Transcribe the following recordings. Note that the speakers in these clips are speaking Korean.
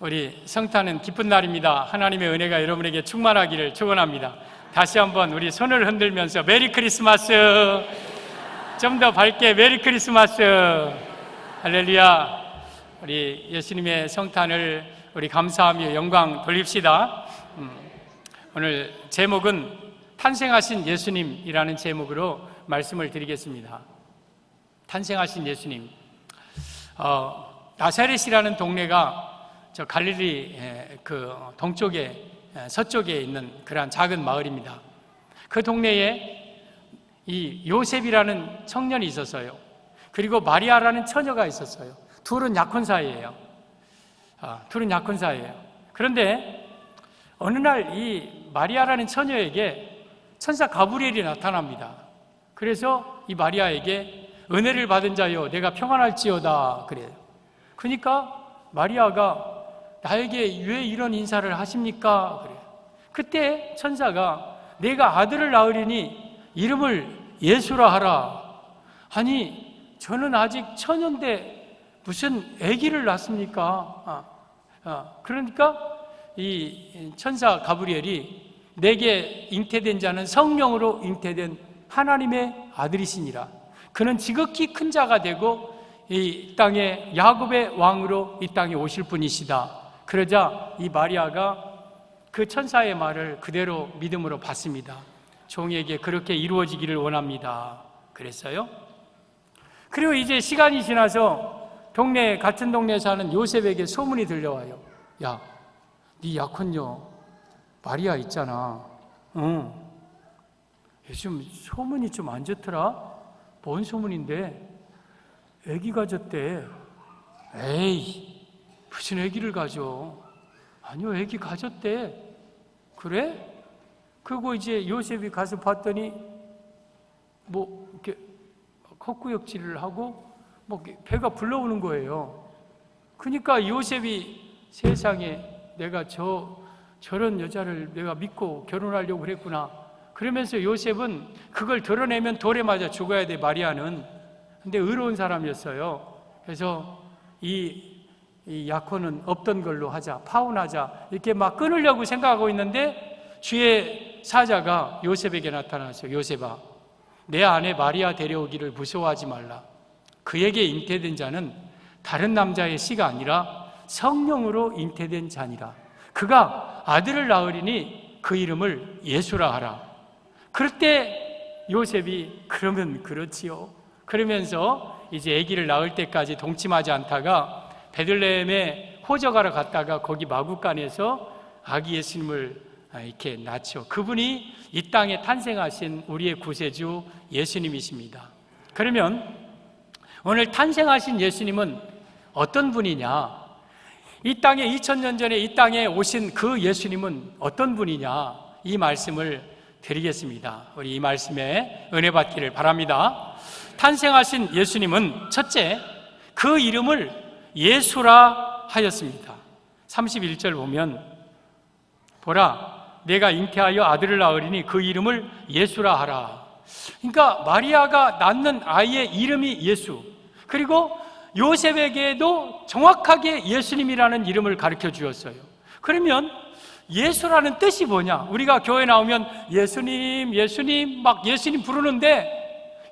우리 성탄은 기쁜 날입니다. 하나님의 은혜가 여러분에게 충만하기를 축원합니다. 다시 한번 우리 손을 흔들면서 메리 크리스마스, 좀 더 밝게 메리 크리스마스, 할렐루야. 우리 예수님의 성탄을 우리 감사하며 영광 돌립시다. 오늘 제목은 탄생하신 예수님이라는 제목으로 말씀을 드리겠습니다. 탄생하신 예수님. 나사렛이라는 동네가 저 갈릴리 그 동쪽에 서쪽에 있는 그러한 작은 마을입니다. 그 동네에 이 요셉이라는 청년이 있었어요. 그리고 마리아라는 처녀가 있었어요. 둘은 약혼사이에요. 둘은 약혼사이에요. 그런데 어느 날 이 마리아라는 처녀에게 천사 가브리엘이 나타납니다. 그래서 이 마리아에게 은혜를 받은 자여 내가 평안할지어다 그래요. 그러니까 마리아가 나에게 왜 이런 인사를 하십니까? 그래요. 그때 천사가 내가 아들을 낳으리니 이름을 예수라 하라. 아니 저는 아직 처녀인데 무슨 아기를 낳습니까? 그러니까 이 천사 가브리엘이 내게 잉태된 자는 성령으로 잉태된 하나님의 아들이시니라. 그는 지극히 큰 자가 되고 이 땅에 야곱의 왕으로 이 땅에 오실 분이시다. 그러자 이 마리아가 그 천사의 말을 그대로 믿음으로 받습니다. 종에게 그렇게 이루어지기를 원합니다. 그랬어요. 그리고 이제 시간이 지나서 같은 동네에 사는 요셉에게 소문이 들려와요. 야, 네 약혼녀 마리아 있잖아. 응. 요즘 소문이 좀 안 좋더라. 뭔 소문인데? 아기 가졌대. 에이, 무슨 아기를 가져? 아니요, 아기 가졌대. 그래? 그리고 이제 요셉이 가서 봤더니 뭐 이렇게 헛구역질을 하고 뭐 배가 불러오는 거예요. 그러니까 요셉이 세상에 내가 저런 여자를 내가 믿고 결혼하려고 그랬구나. 그러면서 요셉은 그걸 드러내면 돌에 맞아 죽어야 돼, 마리아는. 근데 의로운 사람이었어요. 그래서 이 약혼은 없던 걸로 하자, 파혼하자, 이렇게 막 끊으려고 생각하고 있는데 주의 사자가 요셉에게 나타나서 요셉아, 내 아내 마리아 데려오기를 무서워하지 말라. 그에게 잉태된 자는 다른 남자의 씨가 아니라 성령으로 잉태된 자니라. 그가 아들을 낳으리니 그 이름을 예수라 하라. 그럴 때 요셉이 그러면 그렇지요. 그러면서 이제 아기를 낳을 때까지 동침하지 않다가 베들레헴에 호적하러 갔다가 거기 마구간에서 아기 예수님을 이렇게 낳죠. 그분이 이 땅에 탄생하신 우리의 구세주 예수님이십니다. 그러면 오늘 탄생하신 예수님은 어떤 분이냐? 이 땅에 2000년 전에 이 땅에 오신 그 예수님은 어떤 분이냐? 이 말씀을 드리겠습니다. 우리 이 말씀에 은혜 받기를 바랍니다. 탄생하신 예수님은 첫째, 그 이름을 예수라 하였습니다. 31절 보면 보라, 내가 잉태하여 아들을 낳으리니 그 이름을 예수라 하라. 그러니까 마리아가 낳는 아이의 이름이 예수, 그리고 요셉에게도 정확하게 예수님이라는 이름을 가르쳐 주었어요. 그러면 예수라는 뜻이 뭐냐? 우리가 교회 나오면 예수님, 예수님 막 예수님 부르는데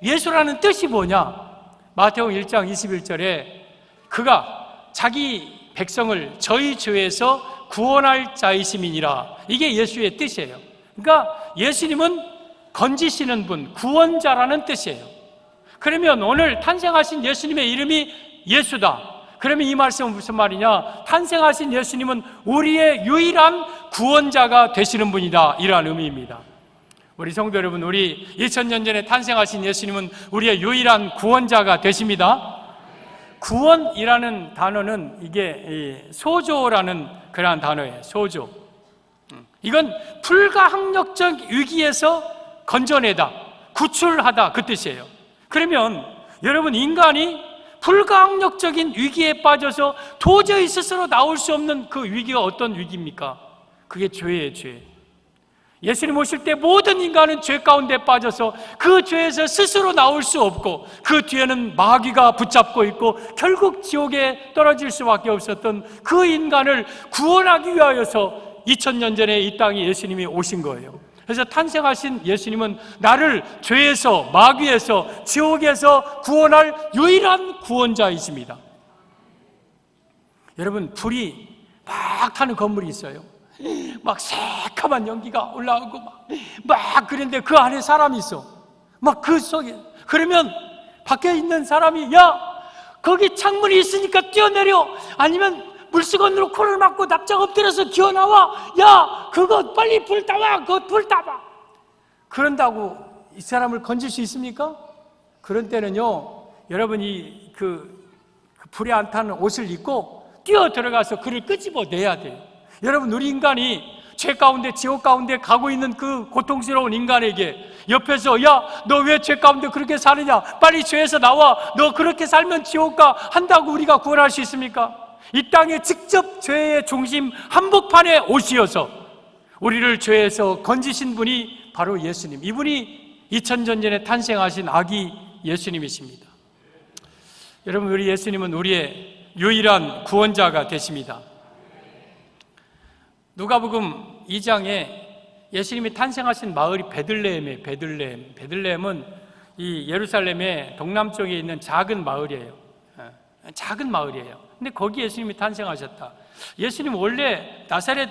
예수라는 뜻이 뭐냐? 마태복음 1장 21절에 그가 자기 백성을 저희 죄에서 구원할 자이심이니라. 이게 예수의 뜻이에요. 그러니까 예수님은 건지시는 분, 구원자라는 뜻이에요. 그러면 오늘 탄생하신 예수님의 이름이 예수다. 그러면 이 말씀은 무슨 말이냐? 탄생하신 예수님은 우리의 유일한 구원자가 되시는 분이다, 이러한 의미입니다. 우리 성도 여러분, 우리 2000년 전에 탄생하신 예수님은 우리의 유일한 구원자가 되십니다. 구원이라는 단어는 이게 소조라는 그러한 단어예요. 소조. 이건 불가항력적 위기에서 건져내다, 구출하다, 그 뜻이에요. 그러면 여러분, 인간이 불가항력적인 위기에 빠져서 도저히 스스로 나올 수 없는 그 위기가 어떤 위기입니까? 그게 죄예요, 죄. 예수님 오실 때 모든 인간은 죄 가운데 빠져서 그 죄에서 스스로 나올 수 없고 그 뒤에는 마귀가 붙잡고 있고 결국 지옥에 떨어질 수밖에 없었던 그 인간을 구원하기 위하여서 2000년 전에 이 땅에 예수님이 오신 거예요. 그래서 탄생하신 예수님은 나를 죄에서, 마귀에서, 지옥에서 구원할 유일한 구원자이십니다. 여러분, 불이 막 타는 건물이 있어요. 막 새카만 연기가 올라오고 막 그런데 그 안에 사람이 있어. 막 그 속에. 그러면 밖에 있는 사람이 야, 거기 창문이 있으니까 뛰어내려. 아니면 물수건으로 코를 막고 납작 엎드려서 기어나와. 야, 그거 빨리 불 따와. 그거 불 따와. 그런다고 이 사람을 건질 수 있습니까? 그런 때는요, 여러분이 그 불에 안 타는 옷을 입고 뛰어 들어가서 그를 끄집어내야 돼요. 여러분, 우리 인간이 죄 가운데, 지옥 가운데 가고 있는 그 고통스러운 인간에게 옆에서 야, 너 왜 죄 가운데 그렇게 사느냐? 빨리 죄에서 나와. 너 그렇게 살면 지옥 가. 한다고 우리가 구원할 수 있습니까? 이 땅에 직접 죄의 중심 한복판에 오시어서 우리를 죄에서 건지신 분이 바로 예수님. 이분이 2000년 전에 탄생하신 아기 예수님이십니다. 여러분, 우리 예수님은 우리의 유일한 구원자가 되십니다. 누가복음 2장에 예수님이 탄생하신 마을이 베들레헴이에요. 베들레헴은 이 예루살렘의 동남쪽에 있는 작은 마을이에요. 작은 마을이에요. 근데 거기 예수님이 탄생하셨다. 예수님 원래 나사렛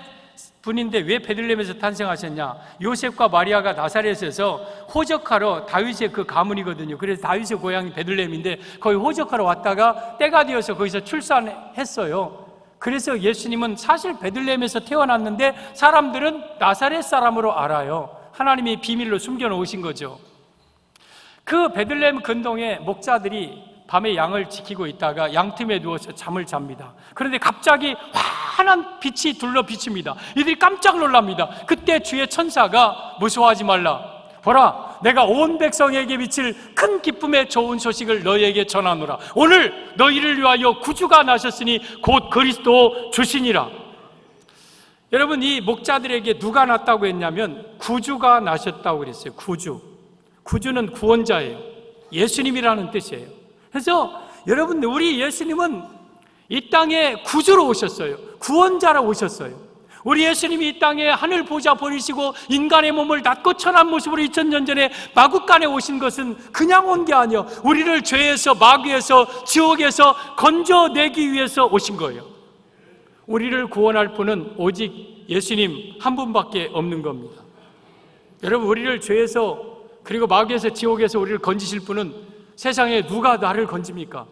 분인데 왜 베들레헴에서 탄생하셨냐? 요셉과 마리아가 나사렛에서 호적하러, 다윗의 그 가문이거든요. 그래서 다윗의 고향이 베들레헴인데 거기 호적하러 왔다가 때가 되어서 거기서 출산했어요. 그래서 예수님은 사실 베들레헴에서 태어났는데 사람들은 나사렛 사람으로 알아요. 하나님이 비밀로 숨겨놓으신 거죠. 그 베들레헴 근동에 목자들이 밤에 양을 지키고 있다가 양틈에 누워서 잠을 잡니다. 그런데 갑자기 환한 빛이 둘러 비칩니다. 이들이 깜짝 놀랍니다. 그때 주의 천사가 무서워하지 말라. 보라, 내가 온 백성에게 미칠 큰 기쁨의 좋은 소식을 너희에게 전하노라. 오늘 너희를 위하여 구주가 나셨으니 곧 그리스도 주시니라. 여러분, 이 목자들에게 누가 났다고 했냐면 구주가 나셨다고 그랬어요. 구주는 구원자예요. 예수님이라는 뜻이에요. 그래서 여러분, 우리 예수님은 이 땅에 구주로 오셨어요. 구원자로 오셨어요. 우리 예수님이 이 땅에 하늘 보좌 버리시고 인간의 몸을 낮고 천한 모습으로 2000년 전에 마구간에 오신 것은 그냥 온 게 아니에요. 우리를 죄에서, 마귀에서, 지옥에서 건져내기 위해서 오신 거예요. 우리를 구원할 분은 오직 예수님 한 분밖에 없는 겁니다. 여러분, 우리를 죄에서, 그리고 마귀에서, 지옥에서 우리를 건지실 분은 세상에 누가 나를 건집니까?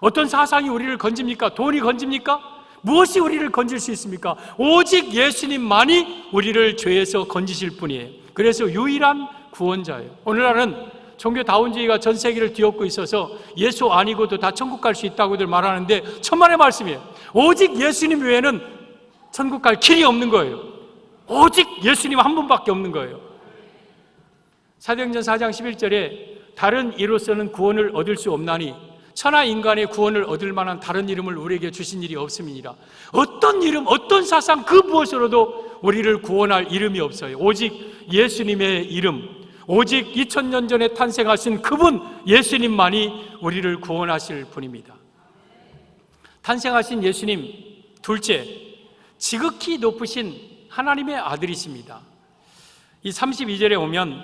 어떤 사상이 우리를 건집니까? 돈이 건집니까? 무엇이 우리를 건질 수 있습니까? 오직 예수님만이 우리를 죄에서 건지실 분이에요. 그래서 유일한 구원자예요. 오늘날은 종교다운주의가 전 세계를 뒤엎고 있어서 예수 아니고도 다 천국 갈 수 있다고들 말하는데 천만의 말씀이에요. 오직 예수님 외에는 천국 갈 길이 없는 거예요. 오직 예수님 한 분밖에 없는 거예요. 사도행전 4장 11절에 다른 이로서는 구원을 얻을 수 없나니 천하 인간의 구원을 얻을 만한 다른 이름을 우리에게 주신 일이 없음이니라. 어떤 이름, 어떤 사상 그 무엇으로도 우리를 구원할 이름이 없어요. 오직 예수님의 이름, 오직 2000년 전에 탄생하신 그분 예수님만이 우리를 구원하실 분입니다. 탄생하신 예수님, 둘째, 지극히 높으신 하나님의 아들이십니다. 이 32절에 오면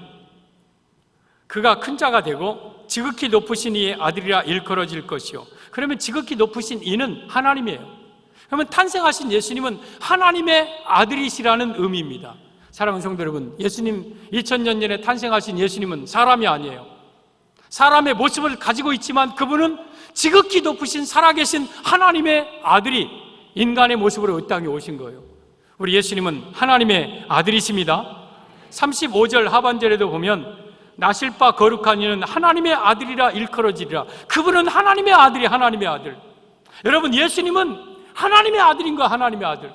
그가 큰 자가 되고 지극히 높으신 이의 아들이라 일컬어질 것이요. 그러면 지극히 높으신 이는 하나님이에요. 그러면 탄생하신 예수님은 하나님의 아들이시라는 의미입니다. 사랑하는 성도 여러분, 예수님 2000년 전에 탄생하신 예수님은 사람이 아니에요. 사람의 모습을 가지고 있지만 그분은 지극히 높으신 살아계신 하나님의 아들이 인간의 모습으로 이 땅에 오신 거예요. 우리 예수님은 하나님의 아들이십니다. 35절 하반절에도 보면 나실 바 거룩한 이는 하나님의 아들이라 일컬어지리라. 그분은 하나님의 아들이 하나님의 아들. 여러분, 예수님은 하나님의 아들인 거야. 하나님의 아들.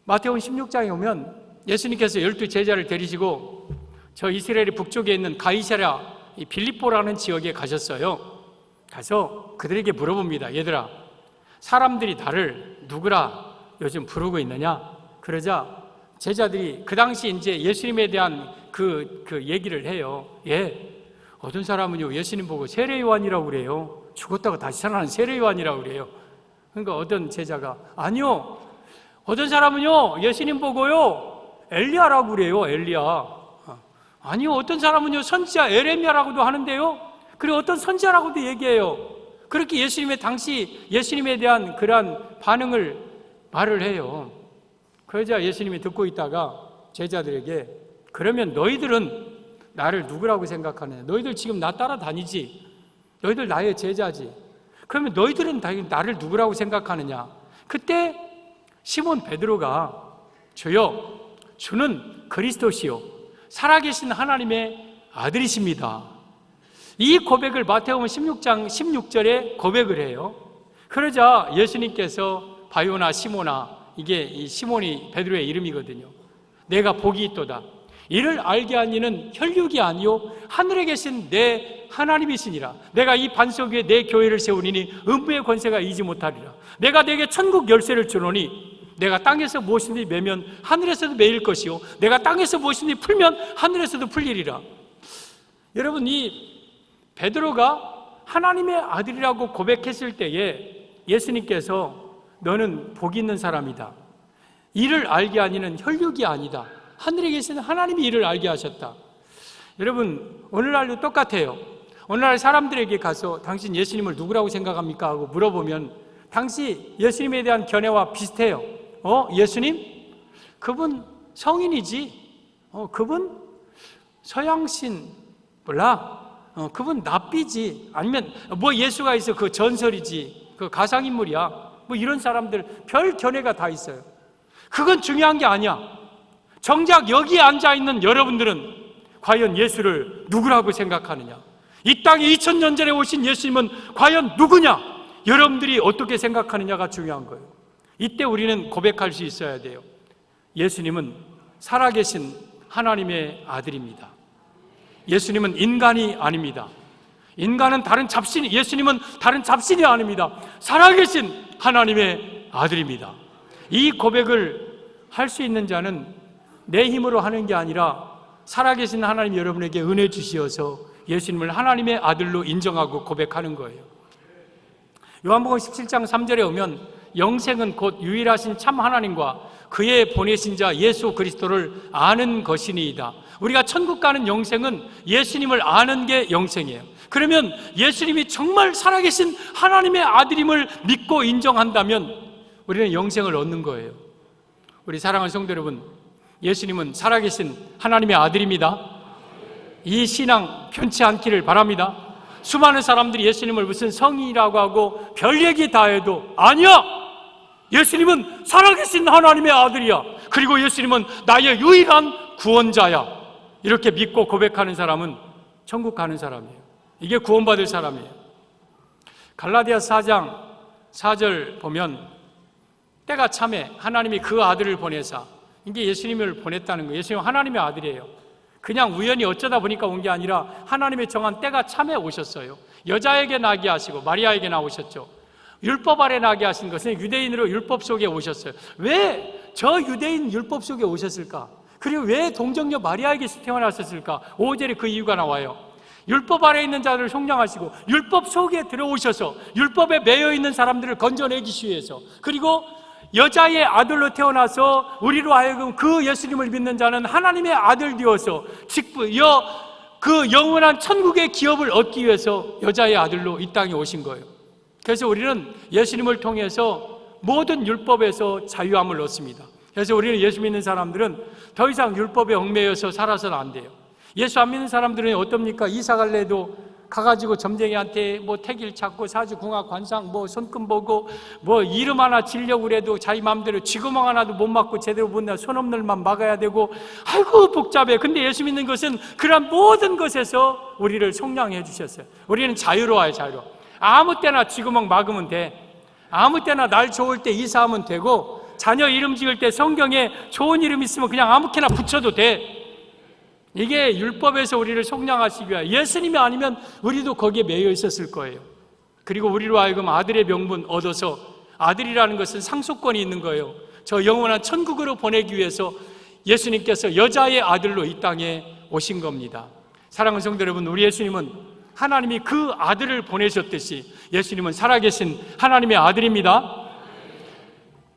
마태복음 16장에 오면 예수님께서 12제자를 데리시고 저 이스라엘 북쪽에 있는 가이사랴 빌립보라는 지역에 가셨어요. 가서 그들에게 물어봅니다. 얘들아, 사람들이 나를 누구라 요즘 부르고 있느냐? 그러자 제자들이 그 당시 이제 예수님에 대한 그 얘기를 해요. 어떤 사람은요, 예수님 보고 세례요한이라고 그래요. 죽었다가 다시 살아난 세례요한이라고 그래요. 그러니까 어떤 제자가, 아니요, 어떤 사람은요, 예수님 보고요, 엘리야라고 그래요, 엘리야. 아니요, 어떤 사람은요, 선지자 에레미야라고도 하는데요. 그리고 어떤 선지자라고도 얘기해요. 그렇게 당시 예수님에 대한 그러한 말을 해요. 그러자 예수님이 듣고 있다가 제자들에게, 그러면 너희들은 나를 누구라고 생각하느냐? 너희들 지금 나 따라다니지? 너희들 나의 제자지? 그러면 너희들은 나를 누구라고 생각하느냐? 그때 시몬 베드로가, 주여, 주는 그리스도시요 살아계신 하나님의 아들이십니다. 이 고백을 마태복음 16장 16절에 고백을 해요. 그러자 예수님께서 바요나 시몬아, 이게 이 시몬이 베드로의 이름이거든요. 내가 복이 있도다. 이를 알게 한 이는 혈육이 아니요 하늘에 계신 내 하나님이시니라. 내가 이 반석 위에 내 교회를 세우리니 음부의 권세가 이지 못하리라. 내가 내게 천국 열쇠를 주노니 내가 땅에서 무엇이든지 매면 하늘에서도 매일 것이요 내가 땅에서 무엇이든지 풀면 하늘에서도 풀리리라. 여러분, 이 베드로가 하나님의 아들이라고 고백했을 때에 예수님께서 너는 복이 있는 사람이다. 이를 알게 하니는 혈육이 아니다. 하늘에 계신 하나님이 이를 알게 하셨다. 여러분, 오늘날도 똑같아요. 오늘날 사람들에게 가서 당신 예수님을 누구라고 생각합니까? 하고 물어보면 당시 예수님에 대한 견해와 비슷해요. 예수님? 그분 성인이지. 그분 서양신 몰라. 그분 납비지. 아니면 뭐 예수가 있어, 그 전설이지, 그 가상인물이야. 뭐 이런 사람들 별 견해가 다 있어요. 그건 중요한 게 아니야. 정작 여기에 앉아있는 여러분들은 과연 예수를 누구라고 생각하느냐? 이 땅에 2000년 전에 오신 예수님은 과연 누구냐? 여러분들이 어떻게 생각하느냐가 중요한 거예요. 이때 우리는 고백할 수 있어야 돼요. 예수님은 살아계신 하나님의 아들입니다. 예수님은 인간이 아닙니다. 예수님은 다른 잡신이 아닙니다. 살아계신 하나님의 아들입니다. 이 고백을 할 수 있는 자는 내 힘으로 하는 게 아니라 살아계신 하나님 여러분에게 은혜 주시어서 예수님을 하나님의 아들로 인정하고 고백하는 거예요. 요한복음 17장 3절에 오면 영생은 곧 유일하신 참 하나님과 그의 보내신 자 예수 그리스도를 아는 것이니이다. 우리가 천국 가는 영생은 예수님을 아는 게 영생이에요. 그러면 예수님이 정말 살아계신 하나님의 아들임을 믿고 인정한다면 우리는 영생을 얻는 거예요. 우리 사랑하는 성도 여러분, 예수님은 살아계신 하나님의 아들입니다. 이 신앙 변치 않기를 바랍니다. 수많은 사람들이 예수님을 무슨 성이라고 하고 별 얘기 다 해도 아니야! 예수님은 살아계신 하나님의 아들이야. 그리고 예수님은 나의 유일한 구원자야. 이렇게 믿고 고백하는 사람은 천국 가는 사람이에요. 이게 구원받을 사람이에요. 갈라디아서 4장 4절 보면 때가 참에 하나님이 그 아들을 보내사, 이게 예수님을 보냈다는 거예요. 예수님은 하나님의 아들이에요. 그냥 우연히 어쩌다 보니까 온 게 아니라 하나님의 정한 때가 참에 오셨어요. 여자에게 나게 하시고 마리아에게 나오셨죠. 율법 아래 나게 하신 것은 유대인으로 율법 속에 오셨어요. 왜 저 유대인 율법 속에 오셨을까? 그리고 왜 동정녀 마리아에게서 태어나셨을까? 5절에 그 이유가 나와요. 율법 아래 있는 자들을 속량하시고 율법 속에 들어오셔서 율법에 매여 있는 사람들을 건져내기 위해서, 그리고 여자의 아들로 태어나서 우리로 하여금 그 예수님을 믿는 자는 하나님의 아들 되어서 그 영원한 천국의 기업을 얻기 위해서 여자의 아들로 이 땅에 오신 거예요. 그래서 우리는 예수님을 통해서 모든 율법에서 자유함을 얻습니다. 그래서 우리는 예수 믿는 사람들은 더 이상 율법에 얽매여서 살아서는 안 돼요. 예수 안 믿는 사람들은 어떻습니까? 이사 갈래도 가가지고 점쟁이한테 뭐 택일 찾고 사주 궁합 관상 뭐 손금 보고 뭐 이름 하나 지려고 그래도 자기 마음대로 쥐구멍 하나도 못 막고 제대로 못 나 손 없는 일만 막아야 되고, 아이고 복잡해. 근데 예수 믿는 것은 그런 모든 것에서 우리를 속량해 주셨어요. 우리는 자유로워요. 자유로워. 아무 때나 쥐구멍 막으면 돼. 아무 때나 날 좋을 때 이사하면 되고, 자녀 이름 지을 때 성경에 좋은 이름 있으면 그냥 아무렇게나 붙여도 돼. 이게 율법에서 우리를 속량하시기 위하여, 예수님이 아니면 우리도 거기에 매여 있었을 거예요. 그리고 우리로 하여금 아들의 명분 얻어서, 아들이라는 것은 상속권이 있는 거예요. 저 영원한 천국으로 보내기 위해서 예수님께서 여자의 아들로 이 땅에 오신 겁니다. 사랑하는 성도 여러분, 우리 예수님은 하나님이 그 아들을 보내셨듯이 예수님은 살아계신 하나님의 아들입니다.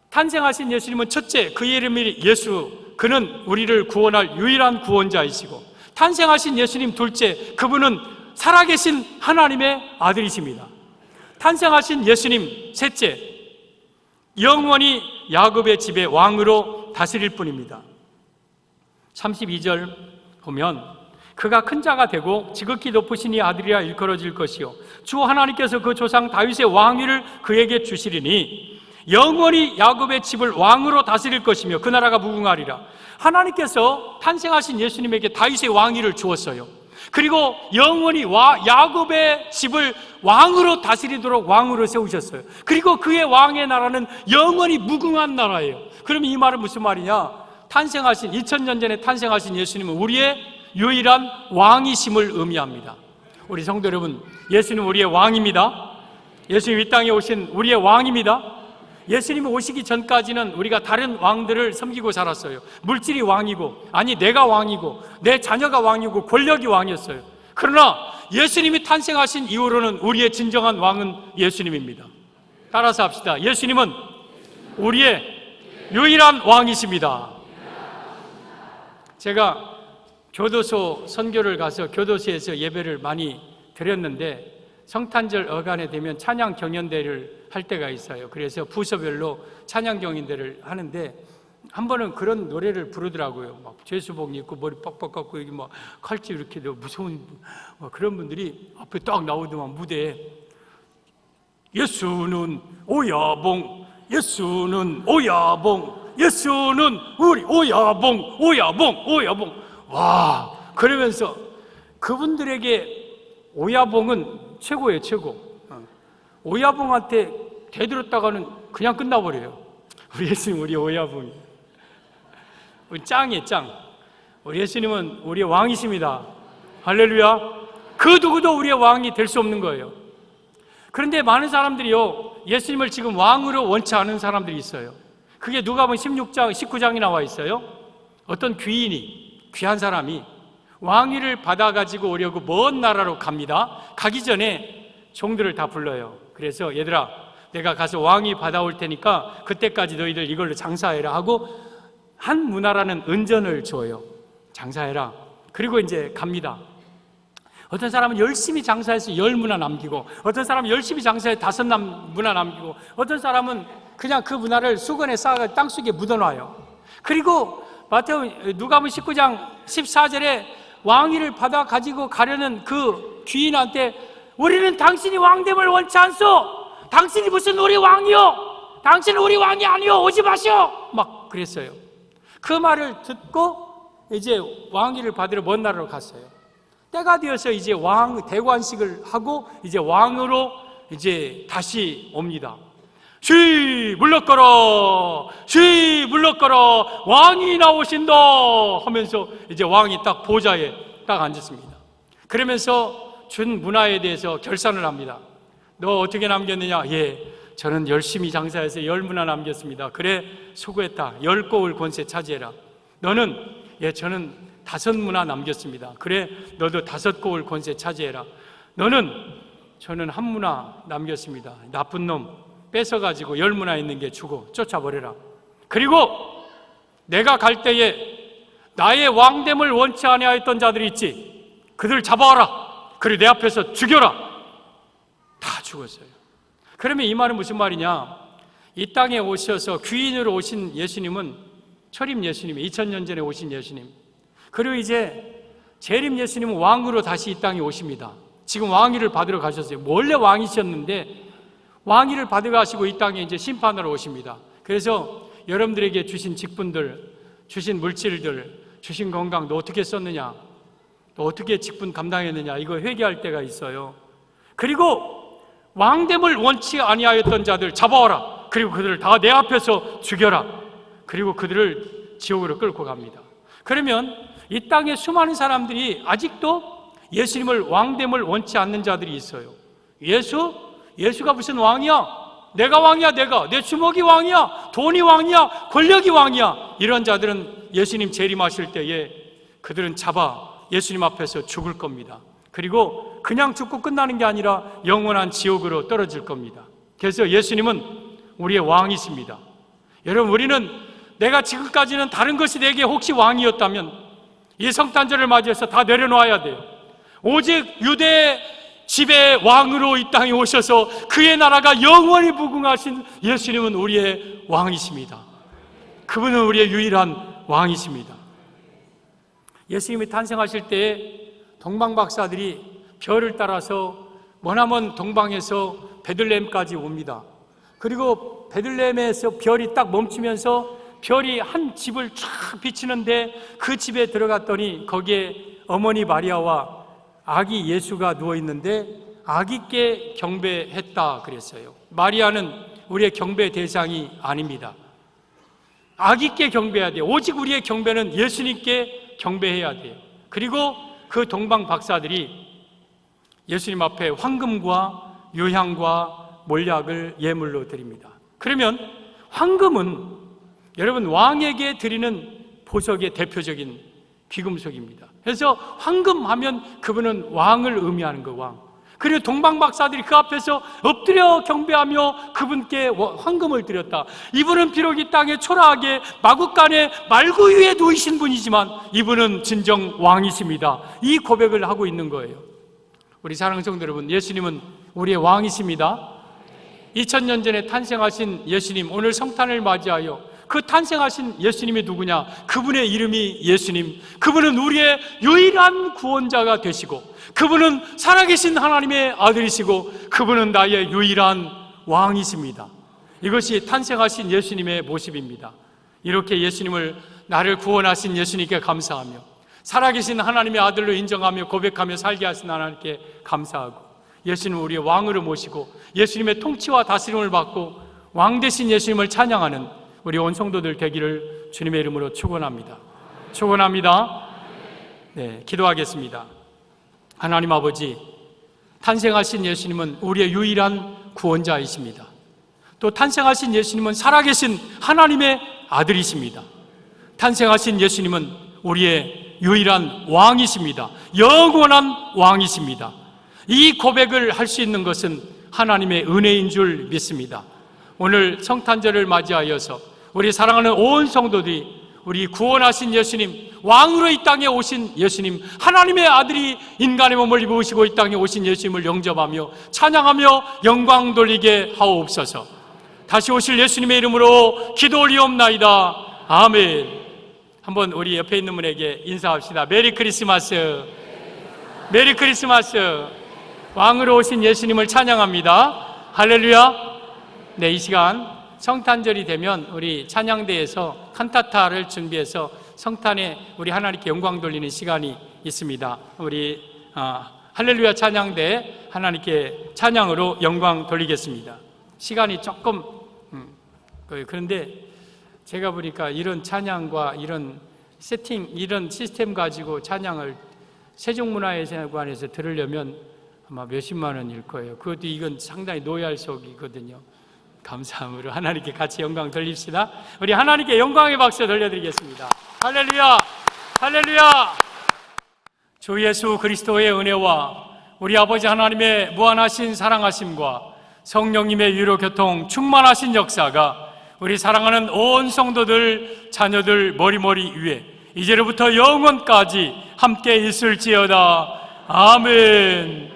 탄생하신 예수님은 첫째, 그의 이름이 예수, 그는 우리를 구원할 유일한 구원자이시고, 탄생하신 예수님 둘째, 그분은 살아계신 하나님의 아들이십니다. 탄생하신 예수님 셋째, 영원히 야곱의 집의 왕으로 다스릴 뿐입니다. 32절 보면 그가 큰 자가 되고 지극히 높으신 이 아들이라 일컬어질 것이요 주 하나님께서 그 조상 다윗의 왕위를 그에게 주시리니 영원히 야곱의 집을 왕으로 다스릴 것이며 그 나라가 무궁하리라. 하나님께서 탄생하신 예수님에게 다윗의 왕위를 주었어요. 그리고 영원히 야곱의 집을 왕으로 다스리도록 왕으로 세우셨어요. 그리고 그의 왕의 나라는 영원히 무궁한 나라예요. 그러면 이 말은 무슨 말이냐? 탄생하신 2000년 전에 탄생하신 예수님은 우리의 유일한 왕이심을 의미합니다. 우리 성도 여러분, 예수님은 우리의 왕입니다. 예수님 이 땅에 오신 우리의 왕입니다. 예수님이 오시기 전까지는 우리가 다른 왕들을 섬기고 살았어요. 물질이 왕이고, 아니 내가 왕이고, 내 자녀가 왕이고, 권력이 왕이었어요. 그러나 예수님이 탄생하신 이후로는 우리의 진정한 왕은 예수님입니다. 따라서 합시다. 예수님은 우리의 유일한 왕이십니다. 제가 교도소 선교를 가서 교도소에서 예배를 많이 드렸는데 성탄절 어간에 되면 찬양 경연대를 할 때가 있어요. 그래서 부서별로 찬양 경연대를 하는데 한 번은 그런 노래를 부르더라고요. 막 죄수복 입고 머리 빡빡 깎고 여기 막 칼집 이렇게 무서운 그런 분들이 앞에 딱 나오더만 무대에 예수는 오야봉, 예수는 오야봉, 예수는 우리 오야봉, 오야봉, 오야봉. 와, 그러면서 그분들에게 오야봉은 최고예요, 최고. 오야봉한테 대들었다가는 그냥 끝나버려요. 우리 예수님 우리 오야봉이 우리 짱이에요, 짱. 우리 예수님은 우리의 왕이십니다. 할렐루야. 그 누구도 우리의 왕이 될 수 없는 거예요. 그런데 많은 사람들이요, 예수님을 지금 왕으로 원치 않은 사람들이 있어요. 그게 누가복음 16장, 19장에 나와 있어요. 어떤 귀한 사람이 왕위를 받아가지고 오려고 먼 나라로 갑니다. 가기 전에 종들을 다 불러요. 그래서 얘들아, 내가 가서 왕위 받아올 테니까 그때까지 너희들 이걸로 장사해라 하고 한 문화라는 은전을 줘요. 장사해라. 그리고 이제 갑니다. 어떤 사람은 열심히 장사해서 10문화 남기고, 어떤 사람은 열심히 장사해서 5문화 남기고, 어떤 사람은 그냥 그 문화를 수건에 싸가 땅속에 묻어놔요. 그리고 누가복음 19장 14절에 왕위를 받아 가지고 가려는 그 귀인한테 우리는 당신이 왕됨을 원치 않소. 당신이 무슨 우리 왕이요? 당신은 우리 왕이 아니요. 오지 마시오. 막 그랬어요. 그 말을 듣고 이제 왕위를 받으러 먼 나라로 갔어요. 때가 되어서 이제 대관식을 하고 이제 왕으로 이제 다시 옵니다. 쉬 물러거라, 쉬 물러거라, 왕이 나오신다 하면서 이제 왕이 딱 보좌에 딱 앉았습니다. 그러면서 준 문화에 대해서 결산을 합니다. 너 어떻게 남겼느냐? 예, 저는 열심히 장사해서 10문화 남겼습니다. 그래, 수고했다. 10고을 권세 차지해라. 너는? 예, 저는 5문화 남겼습니다. 그래, 너도 5고을 권세 차지해라. 너는? 저는 1문화 남겼습니다. 나쁜 놈 뺏어가지고 10문화 있는 게 주고 쫓아버려라. 그리고 내가 갈 때에 나의 왕됨을 원치 아니하였던 자들이 있지, 그들 잡아와라. 그리고 내 앞에서 죽여라. 다 죽었어요. 그러면 이 말은 무슨 말이냐? 이 땅에 오셔서 귀인으로 오신 예수님은 초림 예수님, 2000년 전에 오신 예수님, 그리고 이제 재림 예수님은 왕으로 다시 이 땅에 오십니다. 지금 왕위를 받으러 가셨어요. 원래 왕이셨는데 왕위를 받아가시고 이 땅에 이제 심판하러 오십니다. 그래서 여러분들에게 주신 직분들, 주신 물질들, 주신 건강 너 어떻게 썼느냐, 너 어떻게 직분 감당했느냐, 이거 회개할 때가 있어요. 그리고 왕됨을 원치 아니하였던 자들 잡아와라. 그리고 그들을 다 내 앞에서 죽여라. 그리고 그들을 지옥으로 끌고 갑니다. 그러면 이 땅에 수많은 사람들이 아직도 예수님을 왕됨을 원치 않는 자들이 있어요. 예수가 무슨 왕이야? 내가 왕이야, 내 주먹이 왕이야, 돈이 왕이야, 권력이 왕이야. 이런 자들은 예수님 재림하실 때에 그들은 잡아 예수님 앞에서 죽을 겁니다. 그리고 그냥 죽고 끝나는 게 아니라 영원한 지옥으로 떨어질 겁니다. 그래서 예수님은 우리의 왕이십니다. 여러분, 우리는 내가 지금까지는 다른 것이 내게 혹시 왕이었다면 이 성탄절을 맞이해서 다 내려놓아야 돼요. 오직 유대 지배 왕으로 이 땅에 오셔서 그의 나라가 영원히 부흥하신 예수님은 우리의 왕이십니다. 그분은 우리의 유일한 왕이십니다. 예수님이 탄생하실 때에 동방박사들이 별을 따라서 머나먼 동방에서 베들레헴까지 옵니다. 그리고 베들레헴에서 별이 딱 멈추면서 별이 한 집을 쫙 비치는데 그 집에 들어갔더니 거기에 어머니 마리아와 아기 예수가 누워있는데 아기께 경배했다 그랬어요. 마리아는 우리의 경배 대상이 아닙니다. 아기께 경배해야 돼요. 오직 우리의 경배는 예수님께 경배해야 돼요. 그리고 그 동방 박사들이 예수님 앞에 황금과 유향과 몰약을 예물로 드립니다. 그러면 황금은 여러분 왕에게 드리는 보석의 대표적인 귀금속입니다. 그래서 황금하면 그분은 왕을 의미하는 거, 왕. 그리고 동방 박사들이 그 앞에서 엎드려 경배하며 그분께 황금을 드렸다. 이분은 비록 이 땅에 초라하게 마구간에 말구 위에 누이신 분이지만 이분은 진정 왕이십니다. 이 고백을 하고 있는 거예요. 우리 사랑하는 성도 여러분, 예수님은 우리의 왕이십니다. 2000년 전에 탄생하신 예수님, 오늘 성탄을 맞이하여 그 탄생하신 예수님이 누구냐? 그분의 이름이 예수님. 그분은 우리의 유일한 구원자가 되시고, 그분은 살아계신 하나님의 아들이시고, 그분은 나의 유일한 왕이십니다. 이것이 탄생하신 예수님의 모습입니다. 이렇게 예수님을, 나를 구원하신 예수님께 감사하며 살아계신 하나님의 아들로 인정하며 고백하며 살게 하신 하나님께 감사하고, 예수님을 우리의 왕으로 모시고 예수님의 통치와 다스림을 받고 왕 되신 예수님을 찬양하는 우리 온 성도들 되기를 주님의 이름으로 축원합니다. 축원합니다. 네, 기도하겠습니다. 하나님 아버지, 탄생하신 예수님은 우리의 유일한 구원자이십니다. 또 탄생하신 예수님은 살아계신 하나님의 아들이십니다. 탄생하신 예수님은 우리의 유일한 왕이십니다. 영원한 왕이십니다. 이 고백을 할 수 있는 것은 하나님의 은혜인 줄 믿습니다. 오늘 성탄절을 맞이하여서 우리 사랑하는 온 성도들이 우리 구원하신 예수님, 왕으로 이 땅에 오신 예수님, 하나님의 아들이 인간의 몸을 입으시고 이 땅에 오신 예수님을 영접하며 찬양하며 영광 돌리게 하옵소서. 다시 오실 예수님의 이름으로 기도 올리옵나이다. 아멘. 한번 우리 옆에 있는 분에게 인사합시다. 메리 크리스마스. 메리 크리스마스. 왕으로 오신 예수님을 찬양합니다. 할렐루야. 네, 이 시간 성탄절이 되면 우리 찬양대에서 칸타타를 준비해서 성탄에 우리 하나님께 영광 돌리는 시간이 있습니다. 우리 할렐루야 찬양대 하나님께 찬양으로 영광 돌리겠습니다. 시간이 조금 그런데 제가 보니까 이런 찬양과 이런 세팅, 이런 시스템 가지고 찬양을 세종문화회관에서 들으려면 아마 몇십만 원일 거예요. 그것도 이건 상당히 노예할 속이거든요. 감사함으로 하나님께 같이 영광 돌립시다. 우리 하나님께 영광의 박수 돌려드리겠습니다. 할렐루야, 할렐루야. 주 예수 그리스도의 은혜와 우리 아버지 하나님의 무한하신 사랑하심과 성령님의 위로 교통 충만하신 역사가 우리 사랑하는 온 성도들, 자녀들 머리머리 위에 이제로부터 영원까지 함께 있을지어다. 아멘.